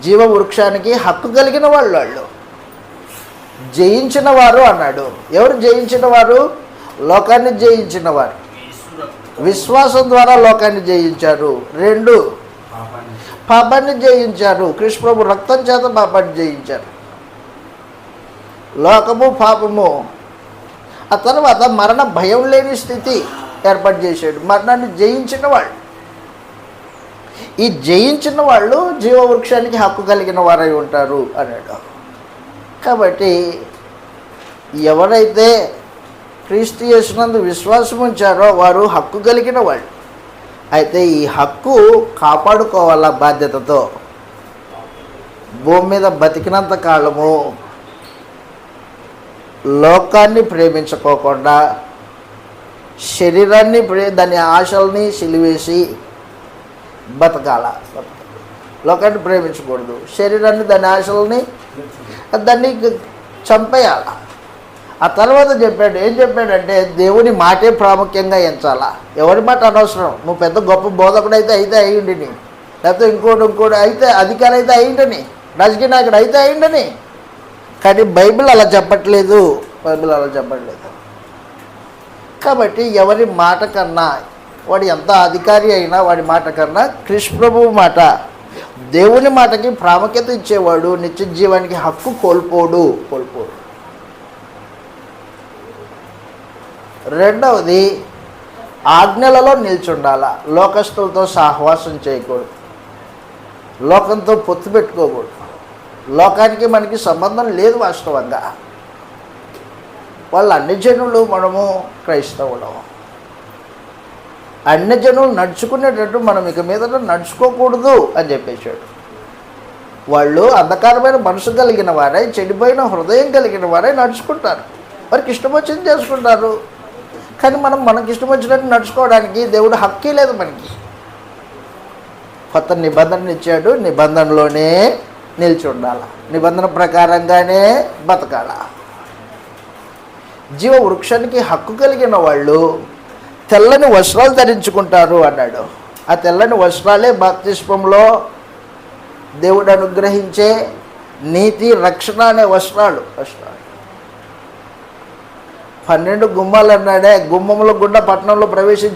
జీవ వృక్షానికి హక్కు కలిగిన వాళ్ళు జయించిన వారు అన్నాడు. ఎవరు జయించిన వారు? లోకాన్ని జయించిన వారు. విశ్వాసం ద్వారా లోకాన్ని జయించారు. 2, పాపాన్ని జయించారు. కృష్ణ ప్రభు రక్తం చేత పాపాన్ని జయించారు. లోకము, పాపము, ఆ తర్వాత మరణ భయం లేని స్థితి ఏర్పాటు చేశాడు. మరణాన్ని జయించిన వాళ్ళు. ఈ జయించిన వాళ్ళు జీవవృక్షానికి హక్కు కలిగిన వారై ఉంటారు అన్నాడు. కాబట్టి ఎవరైతే క్రీస్తు యేసునందు విశ్వాసం ఉంచారో వారు హక్కు కలిగిన వాళ్ళు. అయితే ఈ హక్కు కాపాడుకోవాల బాధ్యతతో. భూమి మీద బతికినంత కాలము లోకాన్ని ప్రేమించుకోకుండా శరీరాన్ని దాని ఆశల్ని సిలివేసి బతకాల. లోకాన్ని ప్రేమించకూడదు. శరీరాన్ని దాని ఆశల్ని దాన్ని చంపేయాల. ఆ తర్వాత చెప్పాడు, ఏం చెప్పాడంటే దేవుని మాటే ప్రాముఖ్యంగా ఎంచాలా. ఎవరి మాట అనవసరం. నువ్వు పెద్ద గొప్ప బోధకుడైతే అయ్యిండిని, లేకపోతే ఇంకోటి అయితే అధికారి అయితే అయ్యిండని, రాజకీయ నాయకుడు అయితే అయ్యిండని. కానీ బైబిల్ అలా చెప్పట్లేదు. కాబట్టి ఎవరి మాట కన్నా, వాడు ఎంత అధికారి అయినా వాడి మాట కన్నా కృష్ణ ప్రభువు మాట, దేవుని మాటకి ప్రాముఖ్యత ఇచ్చేవాడు నిత్య జీవానికి హక్కు కోల్పోడు. రెండవది, ఆజ్ఞలలో నిల్చుండాల. లోకస్తులతో సహవాసం చేయకూడదు. లోకంతో పొత్తు పెట్టుకోకూడదు. లోకానికి మనకి సంబంధం లేదు. వాస్తవంగా వాళ్ళు అన్ని జనులు, మనము క్రైస్తవులం. అన్ని జనులు నడుచుకునేటట్టు మనం ఇక మీద నడుచుకోకూడదు అని చెప్పేశాడు. వాళ్ళు అంధకారమైన మనసు కలిగిన వారై, చెడిపోయిన హృదయం కలిగిన వారై నడుచుకుంటారు. వారికి ఇష్టం వచ్చింది చేసుకుంటారు. కానీ మనకి ఇష్టం వచ్చినట్టు నడుచుకోవడానికి దేవుడు హక్కే లేదు మనకి. కొత్త నిబంధన ఇచ్చాడు. నిబంధనలోనే నిలిచి ఉండాల. నిబంధన ప్రకారంగానే బతకాల. జీవ వృక్షానికి హక్కు కలిగిన వాళ్ళు తెల్లని వస్త్రాలు ధరించుకుంటారు అన్నాడు. ఆ తెల్లని వస్త్రాలే బాప్తిస్మంలో దేవుడు అనుగ్రహించే నీతి, రక్షణ అనే వస్త్రాలు. 12 గుమ్మాలు అన్నాడే. గుమ్మముల గుండా పట్టణంలో ప్రవేశించి